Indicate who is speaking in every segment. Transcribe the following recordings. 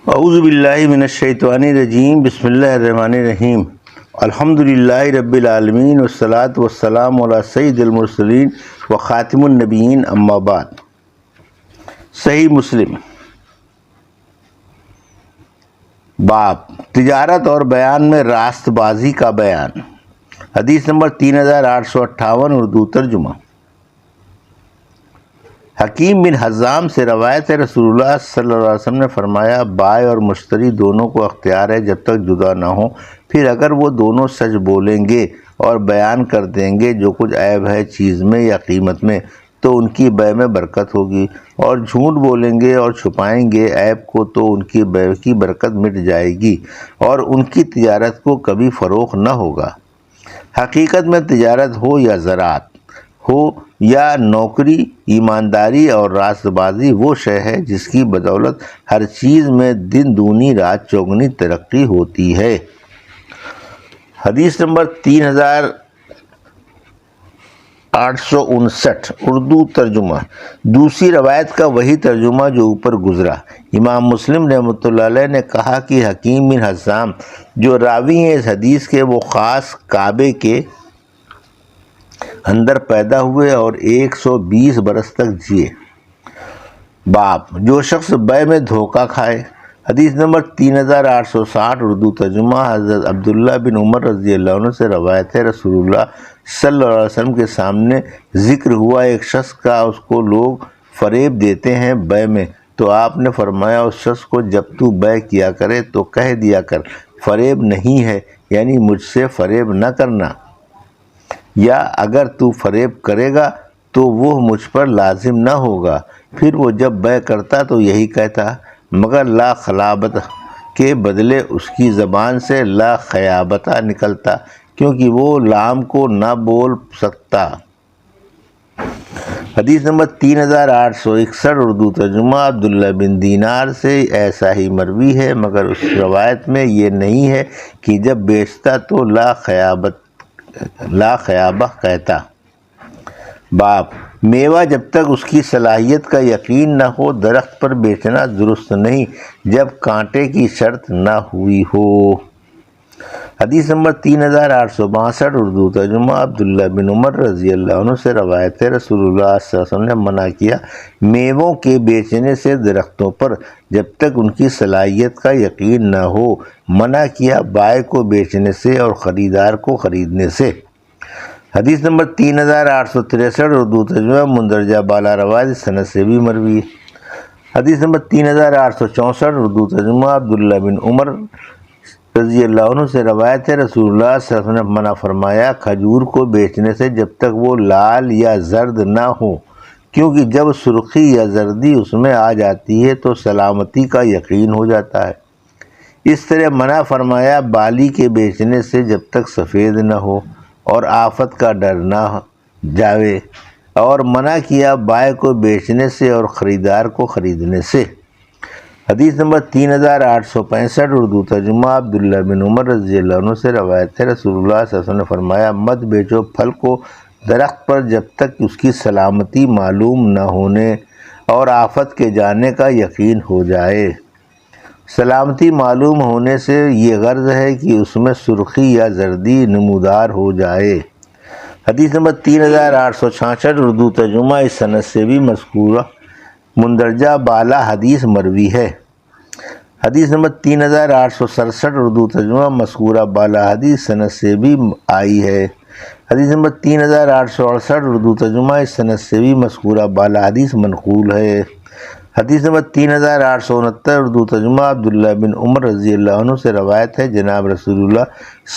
Speaker 1: اعوذ باللہ من الشیطان الرجیم، بسم اللہ الرحمن الرحیم۔ الحمد للہ رب العالمین والصلاة والسلام علی سید المرسلین و خاتم النبیین، اما بعد۔ صحیح مسلم باب تجارت اور بیان میں راست بازی کا بیان، حدیث نمبر 3858، اردو ترجمہ۔ حکیم بن حزام سے روایت ہے، رسول اللہ صلی اللہ علیہ وسلم نے فرمایا، بائع اور مشتری دونوں کو اختیار ہے جب تک جدا نہ ہوں، پھر اگر وہ دونوں سچ بولیں گے اور بیان کر دیں گے جو کچھ عیب ہے چیز میں یا قیمت میں تو ان کی بیع میں برکت ہوگی، اور جھوٹ بولیں گے اور چھپائیں گے عیب کو تو ان کی بیع کی برکت مٹ جائے گی اور ان کی تجارت کو کبھی فروغ نہ ہوگا۔ حقیقت میں تجارت ہو یا زراعت ہو یا نوکری، ایمانداری اور راست بازی وہ شے ہے جس کی بدولت ہر چیز میں دن دونی رات چوگنی ترقی ہوتی ہے۔ حدیث نمبر 3859، اردو ترجمہ۔ دوسری روایت کا وہی ترجمہ جو اوپر گزرا۔ امام مسلم رحمۃ اللہ علیہ نے کہا کہ حکیم بن حزام جو راوی ہیں اس حدیث کے، وہ خاص کعبے کے اندر پیدا ہوئے اور 120 برس تک جیے۔ باب جو شخص بیع میں دھوکہ کھائے، حدیث نمبر 3860، اردو ترجمہ۔ حضرت عبداللہ بن عمر رضی اللہ عنہ سے روایت ہے، رسول اللہ صلی اللہ علیہ وسلم کے سامنے ذکر ہوا ایک شخص کا، اس کو لوگ فریب دیتے ہیں بیع میں، تو آپ نے فرمایا اس شخص کو جب تو بیع کیا کرے تو کہہ دیا کر فریب نہیں ہے، یعنی مجھ سے فریب نہ کرنا، یا اگر تو فریب کرے گا تو وہ مجھ پر لازم نہ ہوگا۔ پھر وہ جب بیع کرتا تو یہی کہتا، مگر لا خلابت کے بدلے اس کی زبان سے لا خیابتہ نکلتا، کیونکہ وہ لام کو نہ بول سکتا۔ حدیث نمبر 3861، اردو ترجمہ۔ عبداللہ بن دینار سے ایسا ہی مروی ہے، مگر اس روایت میں یہ نہیں ہے کہ جب بیچتا تو لا خیابہ کہتا۔ باب میوہ جب تک اس کی صلاحیت کا یقین نہ ہو درخت پر بیچنا درست نہیں جب کانٹے کی شرط نہ ہوئی ہو۔ حدیث نمبر 3862، اردو ترجمہ۔ عبداللہ بن عمر رضی اللہ عنہ سے روایت ہے، رسول اللہ صلی اللہ علیہ وسلم نے منع کیا میووں کے بیچنے سے درختوں پر جب تک ان کی صلاحیت کا یقین نہ ہو، منع کیا بائع کو بیچنے سے اور خریدار کو خریدنے سے۔ حدیث نمبر 3863، اردو ترجمہ۔ مندرجہ بالا روایت سند سے بھی مروی ہے۔ حدیث نمبر 3864، اردو ترجمہ۔ عبداللہ بن عمر رضی اللہ عنہ سے روایت ہے، رسول اللہ صلی اللہ علیہ وسلم نے منع فرمایا کھجور کو بیچنے سے جب تک وہ لال یا زرد نہ ہو، کیونکہ جب سرخی یا زردی اس میں آ جاتی ہے تو سلامتی کا یقین ہو جاتا ہے۔ اس طرح منع فرمایا بالی کے بیچنے سے جب تک سفید نہ ہو اور آفت کا ڈر نہ جاوے، اور منع کیا بائع کو بیچنے سے اور خریدار کو خریدنے سے۔ حدیث نمبر 3865، اردو ترجمہ۔ عبداللہ بن عمر رضی اللہ عنہ سے روایت ہے، رسول اللہ صلی اللہ علیہ وسلم نے فرمایا مت بیچو پھل کو درخت پر جب تک اس کی سلامتی معلوم نہ ہونے اور آفت کے جانے کا یقین ہو جائے۔ سلامتی معلوم ہونے سے یہ غرض ہے کہ اس میں سرخی یا زردی نمودار ہو جائے۔ حدیث نمبر 3866، اردو ترجمہ۔ اس سند سے بھی مذکورہ مندرجہ بالا حدیث مروی ہے۔ حدیث نمبر 3867، اردو ترجمہ۔ مذکورہ بالا حدیث سند سے بھی آئی ہے۔ حدیث نمبر 3868، اردو ترجمہ۔ اس سند سے بھی مذکورہ بالا حدیث منقول ہے۔ حدیث نمبر 3869، اردو ترجمہ۔ عبداللہ بن عمر رضی اللہ عنہ سے روایت ہے، جناب رسول اللہ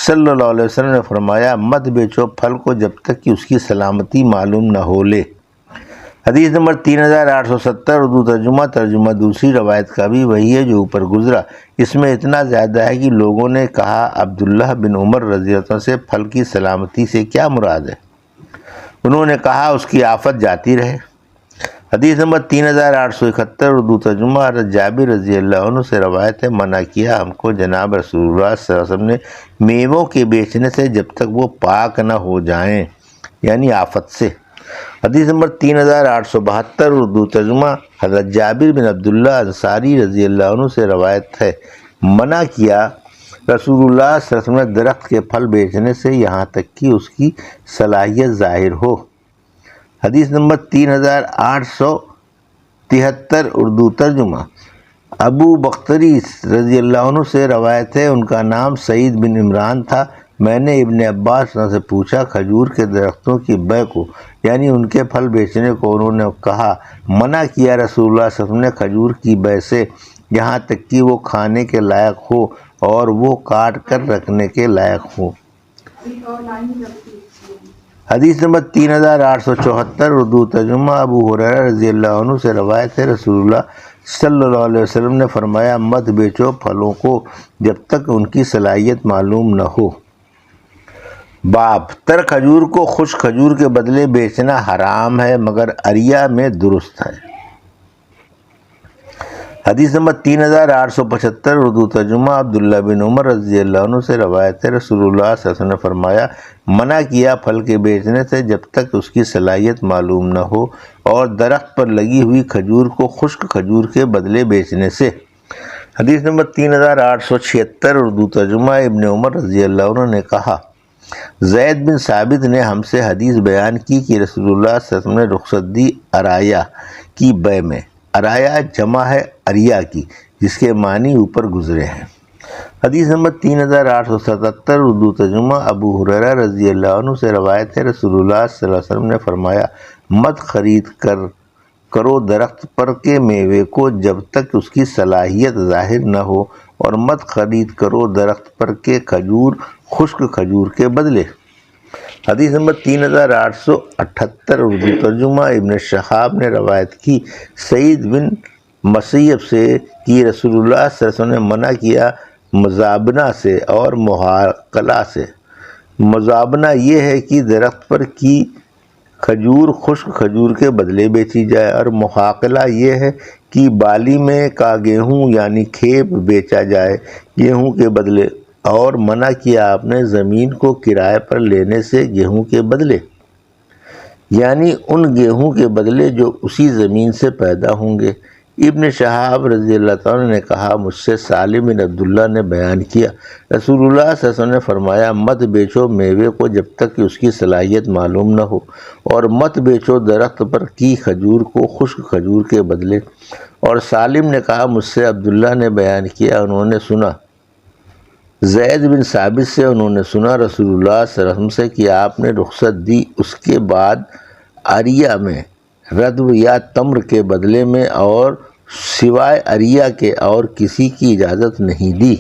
Speaker 1: صلی اللہ علیہ وسلم نے فرمایا مت بیچو پھل کو جب تک کہ اس کی سلامتی معلوم نہ ہو لے۔ حدیث نمبر 3870، اردو ترجمہ۔ ترجمہ دوسری روایت کا بھی وہی ہے جو اوپر گزرا، اس میں اتنا زیادہ ہے کہ لوگوں نے کہا عبداللہ بن عمر رضی اللہ عنہ سے پھل کی سلامتی سے کیا مراد ہے؟ انہوں نے کہا اس کی آفت جاتی رہے۔ حدیث نمبر 3871، اردو ترجمہ۔ جابر رضی اللہ عنہ سے روایت ہے، منع کیا ہم کو جناب رسول اللہ صلی اللہ علیہ وسلم نے میووں کے بیچنے سے جب تک وہ پاک نہ ہو جائیں، یعنی آفت سے۔ حدیث نمبر 3872 اردو ترجمہ حضرت جابر بن عبداللہ انصاری رضی اللہ عنہ سے روایت ہے، منع کیا رسول اللہ صلی اللہ علیہ وسلم نے درخت کے پھل بیچنے سے یہاں تک کہ اس کی صلاحیت ظاہر ہو۔ حدیث نمبر 3873 اردو ترجمہ ابو بختری رضی اللہ عنہ سے روایت ہے، ان کا نام سعید بن عمران تھا۔ میں نے ابن عباس سے پوچھا کھجور کے درختوں کی بیع کو، یعنی ان کے پھل بیچنے کو، انہوں نے کہا منع کیا رسول اللہ صلی اللہ علیہ وسلم نے کھجور کی بیع سے یہاں تک کہ وہ کھانے کے لائق ہو اور وہ کاٹ کر رکھنے کے لائق ہو۔ حدیث نمبر 3874 اردو ترجمہ ابو ہریرہ رضی اللہ عنہ سے روایت ہے، رسول اللہ صلی اللہ علیہ وسلم نے فرمایا مت بیچو پھلوں کو جب تک ان کی صلاحیت معلوم نہ ہو۔ باب تر کھجور کو خشک کھجور کے بدلے بیچنا حرام ہے مگر عریہ میں درست ہے۔ حدیث نمبر 3875 اردو ترجمہ عبداللہ بن عمر رضی اللہ عنہ سے روایت ہے، رسول اللہ صلی اللہ علیہ وسلم نے فرمایا منع کیا پھل کے بیچنے سے جب تک اس کی صلاحیت معلوم نہ ہو، اور درخت پر لگی ہوئی کھجور کو خشک کھجور کے بدلے بیچنے سے۔ حدیث نمبر 3876 اردو ترجمہ ابن عمر رضی اللہ عنہ نے کہا زید بن ثابت نے ہم سے حدیث بیان کی کہ رسول اللہ صلی اللہ علیہ وسلم نے رخصت دی عرایا کی بیع میں۔ عرایا جمع ہے عریہ کی، جس کے معنی اوپر گزرے ہیں۔ حدیث نمبر 3877 اردو ترجمہ ابو ہریرہ رضی اللہ عنہ سے روایت ہے، رسول اللہ صلی اللہ علیہ وسلم نے فرمایا مت خرید کرو درخت پر کے میوے کو جب تک اس کی صلاحیت ظاہر نہ ہو، اور مت خرید کرو درخت پر کے کھجور خشک کھجور کے بدلے۔ حدیث نمبر 3878 اردو ترجمہ ابن شہاب نے روایت کی سعید بن مسیب سے کہ رسول اللہ صلی اللہ علیہ وسلم نے منع کیا مزابنہ سے اور محاقلہ سے۔ مزابنہ یہ ہے کہ درخت پر کی کھجور خشک کھجور کے بدلے بیچی جائے، اور محاقلہ یہ ہے کہ بالی میں کا گیہوں یعنی کھیپ بیچا جائے گیہوں کے بدلے، اور منع کیا آپ نے زمین کو کرائے پر لینے سے گیہوں کے بدلے، یعنی ان گیہوں کے بدلے جو اسی زمین سے پیدا ہوں گے۔ ابن شہاب رضی اللہ تعالیٰ نے کہا مجھ سے سالم بن عبداللہ نے بیان کیا رسول اللہ صلی اللہ علیہ وسلم نے فرمایا مت بیچو میوے کو جب تک کہ اس کی صلاحیت معلوم نہ ہو، اور مت بیچو درخت پر کی کھجور کو خشک کھجور کے بدلے۔ اور سالم نے کہا مجھ سے عبداللہ نے بیان کیا، انہوں نے سنا زید بن ثابت سے، انہوں نے سنا رسول اللہ صلی اللہ علیہ وسلم سے کہ آپ نے رخصت دی اس کے بعد عریہ میں ردو یا تمر کے بدلے میں، اور سوائے عریہ کے اور کسی کی اجازت نہیں دی۔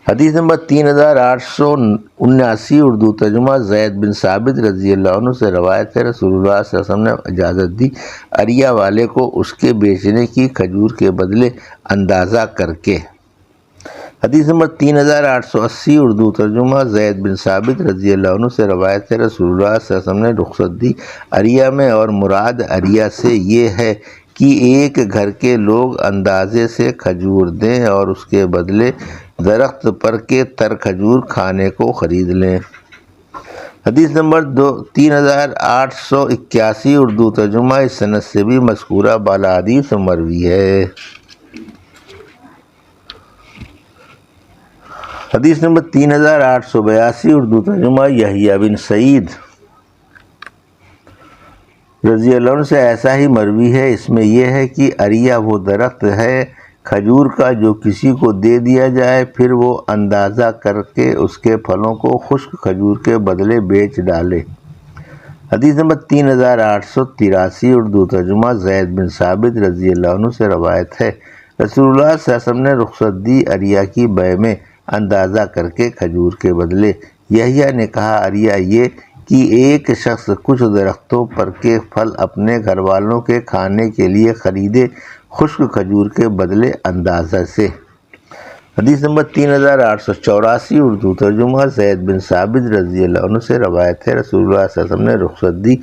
Speaker 1: حدیث نمبر 3879 اردو ترجمہ زید بن ثابت رضی اللہ عنہ سے روایت ہے، رسول اللہ صلی اللہ علیہ وسلم نے اجازت دی عریہ والے کو اس کے بیچنے کی کھجور کے بدلے اندازہ کر کے۔ حدیث نمبر 3880 اردو ترجمہ زید بن ثابت رضی اللہ عنہ سے روایت ہے، رسول اللہ صلی اللہ علیہ وسلم نے رخصت دی عریہ میں، اور مراد عریہ سے یہ ہے کہ ایک گھر کے لوگ اندازے سے کھجور دیں اور اس کے بدلے درخت پر کے تر کھجور کھانے کو خرید لیں۔ حدیث نمبر 3881 اردو ترجمہ اس سند سے بھی مذکورہ بالا حدیث مروی ہے۔ حدیث نمبر 3882 اردو ترجمہ یحییٰ بن سعید رضی اللہ عنہ سے ایسا ہی مروی ہے، اس میں یہ ہے کہ عریہ وہ درخت ہے کھجور کا جو کسی کو دے دیا جائے، پھر وہ اندازہ کر کے اس کے پھلوں کو خشک کھجور کے بدلے بیچ ڈالے۔ حدیث نمبر 3883 اردو ترجمہ زید بن ثابت رضی اللہ عنہ سے روایت ہے، رسول اللہ صلی اللہ علیہ وسلم نے رخصت دی عریہ کی بیع میں اندازہ کر کے کھجور کے بدلے۔ یحییٰ نے کہا عریہ یہ کہ ایک شخص کچھ درختوں پر کے پھل اپنے گھر والوں کے کھانے کے لیے خریدے خشک کھجور کے بدلے اندازہ سے۔ حدیث نمبر 3884 اردو ترجمہ زید بن ثابت رضی اللہ عنہ سے روایت ہے، رسول اللہ صلی اللہ علیہ وسلم نے رخصت دی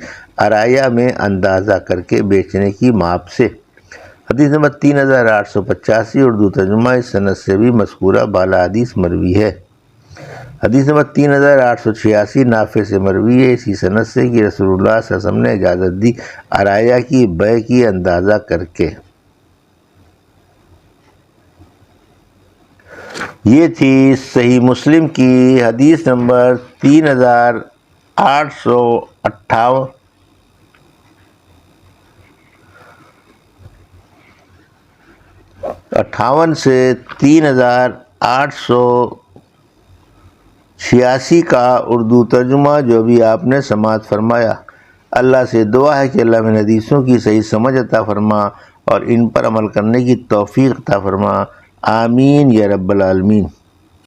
Speaker 1: عرایا میں اندازہ کر کے بیچنے کی ماپ سے۔ حدیث نمبر 3885 اردو ترجمہ اس سند سے بھی مذکورہ بالا حدیث مروی ہے۔ حدیث نمبر 3886 نافع سے مروی ہے اسی سند سے کہ رسول اللہ صلی اللہ علیہ وسلم نے اجازت دی عرایا کی بے کی اندازہ کر کے۔ یہ تھی صحیح مسلم کی حدیث نمبر 3858 سے 3886 کا اردو ترجمہ جو بھی آپ نے سماعت فرمایا۔ اللہ سے دعا ہے کہ اللہ میں حدیثوں کی صحیح سمجھ عطا فرما اور ان پر عمل کرنے کی توفیق عطا فرما، آمین یا رب العالمین۔